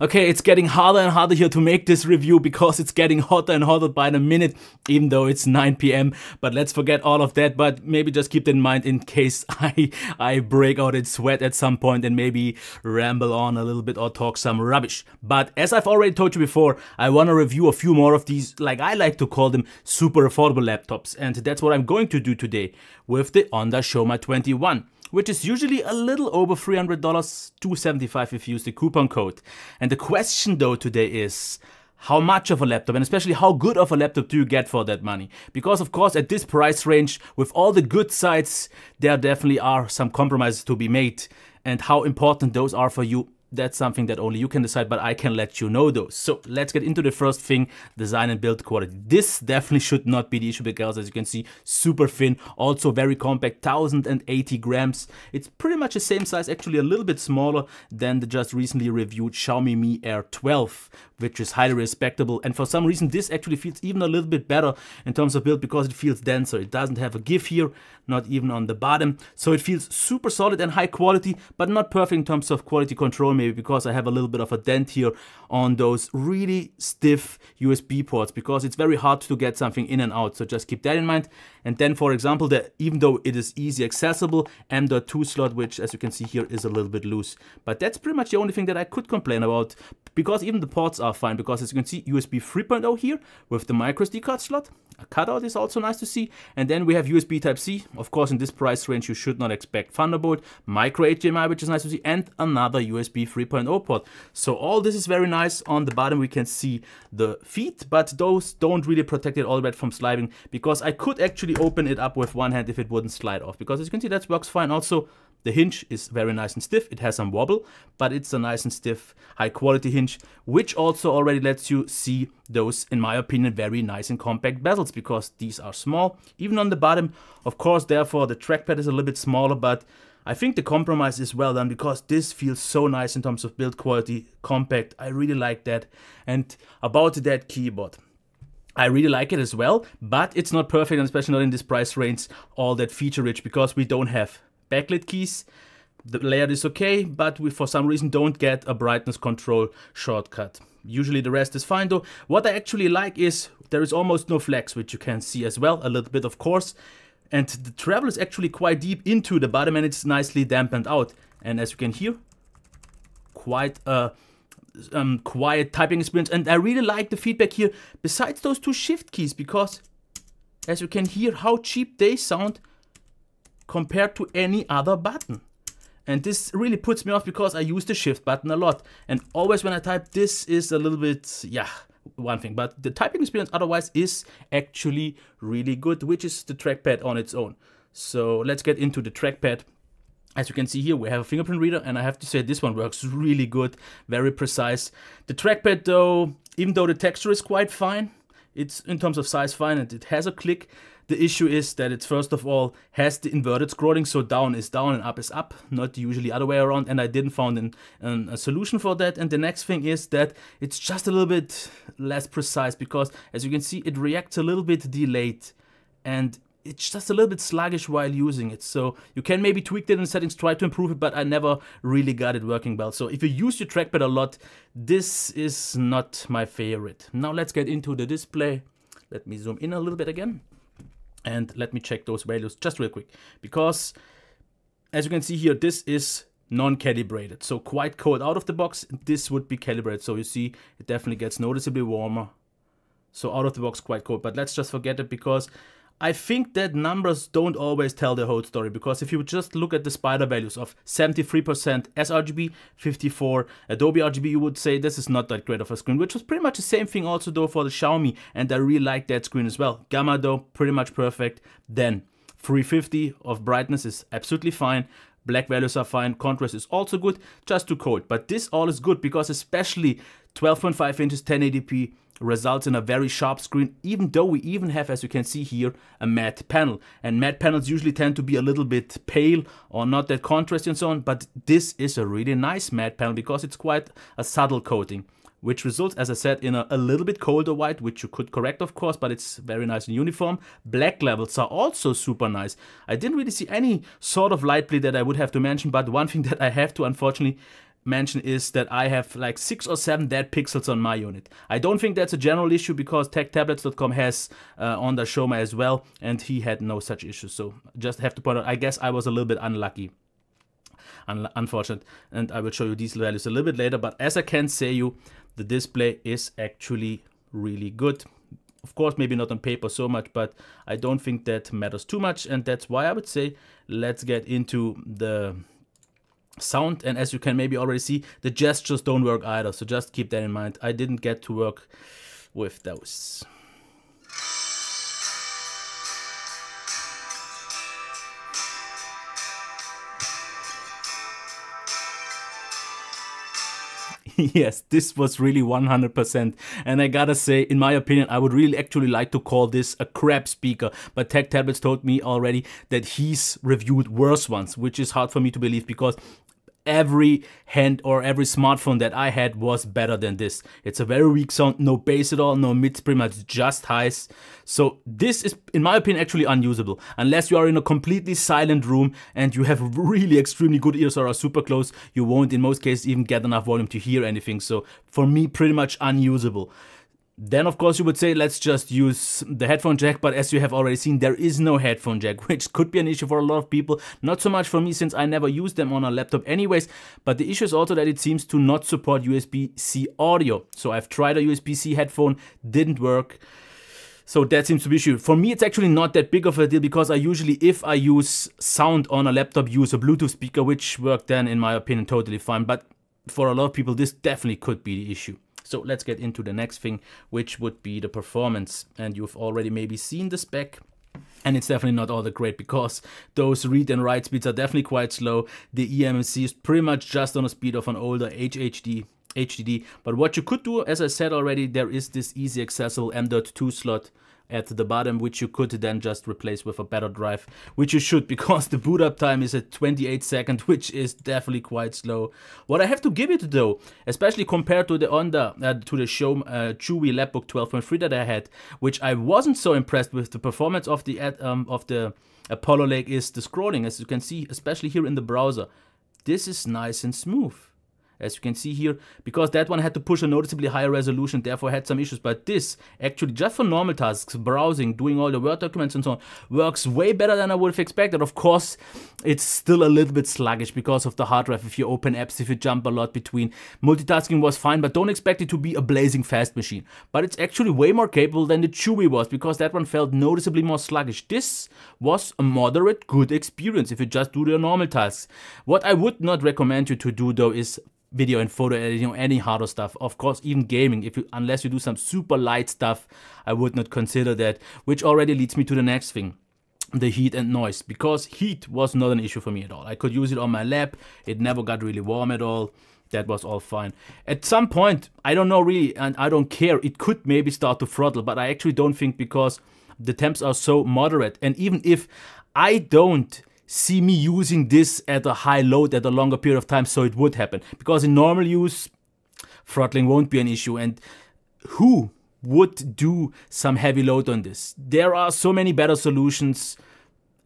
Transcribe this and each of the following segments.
Okay, it's getting harder and harder here to make this review because it's getting hotter and hotter by the minute, even though it's 9 p.m. But let's forget all of that, but maybe just keep that in mind in case I break out in sweat at some point and maybe ramble on a little bit or talk some rubbish. But as I've already told you before, I want to review a few more of these, like I like to call them, super affordable laptops. And that's what I'm going to do today with the Onda Xiaoma 21. Which is usually a little over $300, $275 if you use the coupon code. And the question though today is, how much of a laptop, and especially how good of a laptop do you get for that money? Because of course at this price range, with all the good sides, there definitely are some compromises to be made. And how important those are for you, that's something that only you can decide, but I can let you know those. So let's get into the first thing, design and build quality. This definitely should not be the issue because as you can see, super thin, also very compact, 1080 grams. It's pretty much the same size, actually a little bit smaller than the just recently reviewed Xiaomi Mi Air 12, which is highly respectable. And for some reason, this actually feels even a little bit better in terms of build because it feels denser. It doesn't have a give here, not even on the bottom. So it feels super solid and high quality, but not perfect in terms of quality control, maybe because I have a little bit of a dent here on those really stiff USB ports because it's very hard to get something in and out. So just keep that in mind. And then, for example, that even though it is easy accessible, M.2 slot, which as you can see here is a little bit loose. But that's pretty much the only thing that I could complain about because even the ports are fine because as you can see, USB 3.0 here with the microSD card slot. A cutout is also nice to see. And then we have USB Type-C. Of course, in this price range, you should not expect Thunderbolt, micro HDMI, which is nice to see, and another USB 3.0 port. So all this is very nice. On the bottom, we can see the feet, but those don't really protect it all the way from sliding because I could actually open it up with one hand if it wouldn't slide off because as you can see, that works fine. Also, the hinge is very nice and stiff. It has some wobble, but it's a nice and stiff, high quality hinge, which also already lets you see those, in my opinion, very nice and compact bezels because these are small. Even on the bottom, of course, therefore, the trackpad is a little bit smaller, but I think the compromise is well done because this feels so nice in terms of build quality, compact. I really like that. And about that keyboard, I really like it as well, but it's not perfect, and especially not in this price range, all that feature rich because we don't have backlit keys. The layout is okay, but we for some reason don't get a brightness control shortcut. Usually the rest is fine though. What I actually like is there is almost no flex, which you can see as well, a little bit of course. And the travel is actually quite deep into the bottom and it's nicely dampened out. And as you can hear, quite a quiet typing experience. And I really like the feedback here, besides those two shift keys, because as you can hear how cheap they sound compared to any other button. And this really puts me off because I use the shift button a lot. And always when I type, this is a little bit, yeah, one thing. But the typing experience otherwise is actually really good, which is the trackpad on its own. So let's get into the trackpad. As you can see here, we have a fingerprint reader, and I have to say this one works really good, very precise. The trackpad though, even though the texture is quite fine, it's in terms of size fine and it has a click. The issue is that it first of all has the inverted scrolling, so down is down and up is up, not usually other way around, and I didn't find a solution for that. And the next thing is that it's just a little bit less precise because as you can see, it reacts a little bit delayed and it's just a little bit sluggish while using it. So you can maybe tweak that in settings, try to improve it, but I never really got it working well. So if you use your trackpad a lot, this is not my favorite. Now let's get into the display. Let me zoom in a little bit again. And let me check those values just real quick. Because as you can see here, this is non-calibrated. So quite cold out of the box. This would be calibrated. So you see it definitely gets noticeably warmer. So out of the box quite cold. But let's just forget it because I think that numbers don't always tell the whole story, because if you just look at the spider values of 73% sRGB, 54 Adobe RGB, you would say this is not that great of a screen, which was pretty much the same thing also though for the Xiaomi, and I really like that screen as well. Gamma though, pretty much perfect. Then 350 of brightness is absolutely fine. Black values are fine, contrast is also good, just too cold. But this all is good because especially 12.5 inches 1080p results in a very sharp screen, even though we even have, as you can see here, a matte panel. And matte panels usually tend to be a little bit pale or not that contrasty and so on, but this is a really nice matte panel because it's quite a subtle coating, which results, as I said, in a little bit colder white, which you could correct, of course, but it's very nice and uniform. Black levels are also super nice. I didn't really see any sort of light bleed that I would have to mention, but one thing that I have to, unfortunately, mention is that I have like 6 or 7 dead pixels on my unit. I don't think that's a general issue because techtablets.com has Onda Xiaoma as well, and he had no such issues. So just have to point out, I guess I was a little bit unlucky. Unfortunate, and I will show you these values a little bit later, but as I can say you, the display is actually really good. Of course, maybe not on paper so much, but I don't think that matters too much, and that's why I would say let's get into the sound. And as you can maybe already see, the gestures don't work either, so just keep that in mind. I didn't get to work with those. Yes, this was really 100%, and I gotta say, in my opinion, I would really actually like to call this a crap speaker, but Tech Tablets told me already that he's reviewed worse ones, which is hard for me to believe because every hand or every smartphone that I had was better than this. It's a very weak sound, no bass at all, no mids, pretty much just highs. So this is, in my opinion, actually unusable. Unless you are in a completely silent room and you have really extremely good ears or are super close, you won't in most cases even get enough volume to hear anything. So for me, pretty much unusable. Then, of course, you would say, let's just use the headphone jack, but as you have already seen, there is no headphone jack, which could be an issue for a lot of people. Not so much for me, since I never use them on a laptop anyways, but the issue is also that it seems to not support USB-C audio. So I've tried a USB-C headphone, didn't work. So that seems to be an issue. For me, it's actually not that big of a deal because I usually, if I use sound on a laptop, use a Bluetooth speaker, which worked then, in my opinion, totally fine. But for a lot of people, this definitely could be the issue. So let's get into the next thing, which would be the performance. And you've already maybe seen the spec. And it's definitely not all that great because those read and write speeds are definitely quite slow. The eMMC is pretty much just on the speed of an older HDD. But what you could do, as I said already, there is this easy accessible M.2 slot at the bottom, which you could then just replace with a better drive, which you should, because the boot up time is at 28 seconds, which is definitely quite slow. What I have to give it though, especially compared to the Onda, to the Xiaoma Chewy Lapbook 12.3 that I had, which I wasn't so impressed with the performance of the Apollo Lake, is the scrolling, as you can see, especially here in the browser. This is nice and smooth. As you can see here, because that one had to push a noticeably higher resolution, therefore had some issues. But this, actually, just for normal tasks, browsing, doing all the Word documents and so on, works way better than I would have expected. Of course, it's still a little bit sluggish because of the hard drive. If you open apps, if you jump a lot between, multitasking was fine, but don't expect it to be a blazing fast machine. But it's actually way more capable than the Chewy was, because that one felt noticeably more sluggish. This was a moderate, good experience if you just do your normal tasks. What I would not recommend you to do, though, is video and photo editing or any harder stuff. Of course, even gaming, unless you do some super light stuff, I would not consider that, which already leads me to the next thing, the heat and noise, because heat was not an issue for me at all. I could use it on my lap, it never got really warm at all, that was all fine. At some point, I don't know really, and I don't care, it could maybe start to throttle, but I actually don't think, because the temps are so moderate, and even if I don't see me using this at a high load at a longer period of time, so it would happen. Because in normal use, throttling won't be an issue. And who would do some heavy load on this? There are so many better solutions,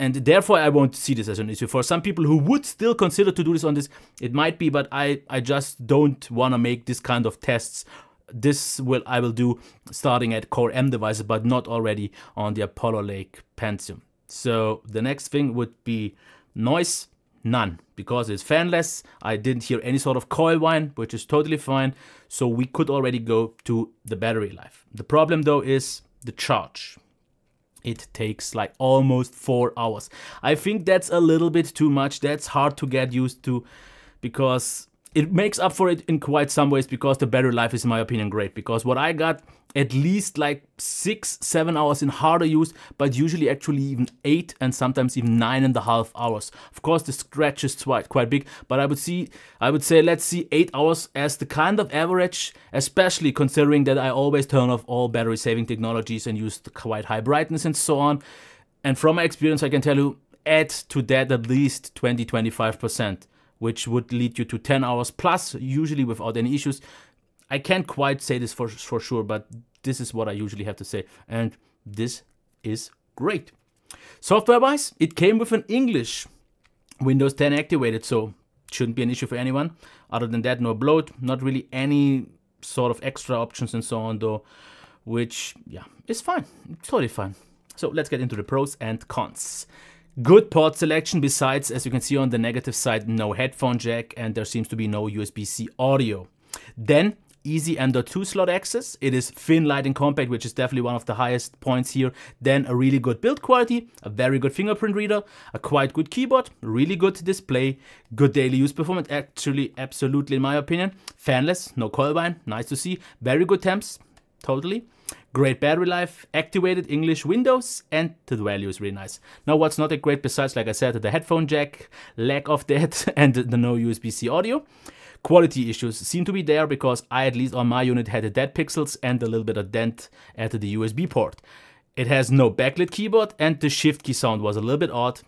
and therefore I won't see this as an issue. For some people who would still consider to do this on this, it might be, but I just don't want to make this kind of tests. I will do starting at Core M devices, but not already on the Apollo Lake Pentium. So the next thing would be noise, none, because it's fanless. I didn't hear any sort of coil whine, which is totally fine. So we could already go to the battery life. The problem though is the charge. It takes like almost 4 hours. I think that's a little bit too much. That's hard to get used to, because it makes up for it in quite some ways, because the battery life is, in my opinion, great. Because what I got, at least like 6-7 hours in harder use, but usually actually even 8 and sometimes even 9.5 hours. Of course, the stretch is quite big, but I would say let's see 8 hours as the kind of average, especially considering that I always turn off all battery saving technologies and use the quite high brightness and so on. And from my experience, I can tell you, add to that at least 20-25%. Which would lead you to 10 hours plus, usually without any issues. I can't quite say this for sure, but this is what I usually have to say. And this is great. Software-wise, it came with an English Windows 10 activated, so Shouldn't be an issue for anyone. Other than that, no bloat, not really any sort of extra options and so on though, which, yeah, is fine, totally fine. So let's get into the pros and cons. Good port selection, besides, as you can see on the negative side, no headphone jack, and there seems to be no USB-C audio. Then, easy M.2 slot access. It is thin, light, and compact, which is definitely one of the highest points here. Then a really good build quality, a very good fingerprint reader, a quite good keyboard, really good display, good daily use performance, actually, absolutely in my opinion. Fanless, no coil whine, nice to see. Very good temps, totally. Great battery life, activated English Windows, and the value is really nice. Now what's not that great besides, like I said, the headphone jack, lack of that, and the no USB-C audio. Quality issues seem to be there because I, at least on my unit, had a dead pixels and a little bit of dent at the USB port. It has no backlit keyboard and the shift key sound was a little bit odd.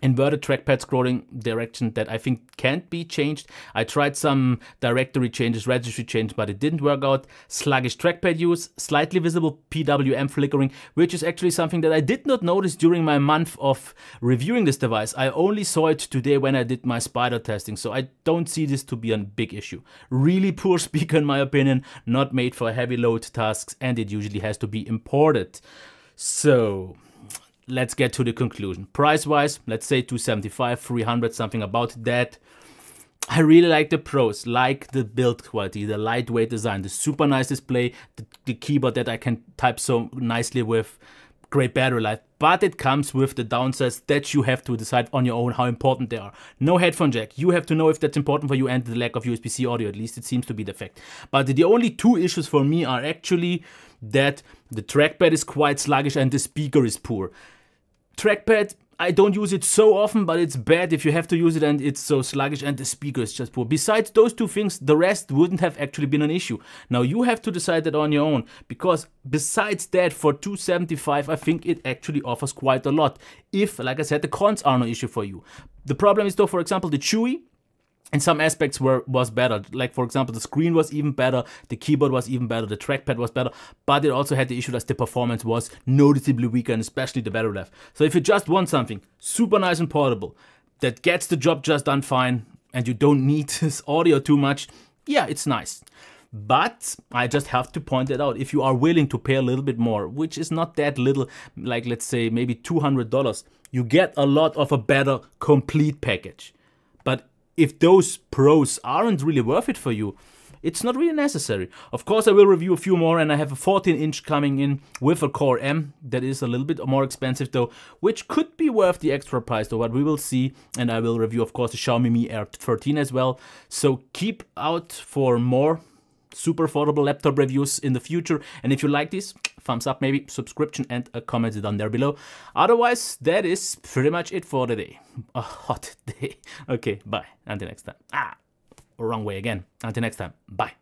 Inverted trackpad scrolling direction that I think can't be changed. I tried some directory changes, registry changes, but it didn't work out. Sluggish trackpad use, slightly visible PWM flickering, which is actually something that I did not notice during my month of reviewing this device. I only saw it today when I did my spider testing, so I don't see this to be a big issue. Really poor speaker in my opinion, not made for heavy load tasks, and it usually has to be imported. So let's get to the conclusion. Price-wise, let's say 275, 300, something about that. I really like the pros, like the build quality, the lightweight design, the super nice display, the keyboard that I can type so nicely with, great battery life. But it comes with the downsides that you have to decide on your own how important they are. No headphone jack. You have to know if that's important for you, and the lack of USB-C audio, at least it seems to be the fact. But the only two issues for me are actually that the trackpad is quite sluggish and the speaker is poor. Trackpad, I don't use it so often, but it's bad if you have to use it and it's so sluggish, and the speaker is just poor. Besides those two things, the rest wouldn't have actually been an issue. Now you have to decide that on your own, because besides that, for 275, I think it actually offers quite a lot. If, like I said, the cons are no issue for you. The problem is though, for example, the Chewy, in some aspects was better. Like, for example, the screen was even better, the keyboard was even better, the trackpad was better, but it also had the issue that the performance was noticeably weaker, and especially the battery life. So if you just want something super nice and portable that gets the job just done fine, and you don't need this audio too much, yeah, it's nice. But I just have to point it out, if you are willing to pay a little bit more, which is not that little, like let's say maybe $200, you get a lot of a better complete package. But if those pros aren't really worth it for you, it's not really necessary. Of course, I will review a few more, and I have a 14-inch coming in with a Core M that is a little bit more expensive though, which could be worth the extra price though, but we will see. And I will review, of course, the Xiaomi Mi Air 13 as well. So keep out for more super affordable laptop reviews in the future. And if you like this, thumbs up maybe, subscription, and a comment down there below. Otherwise, that is pretty much it for the day. A hot day. Okay, bye. Until next time. Wrong way again. Until next time. Bye.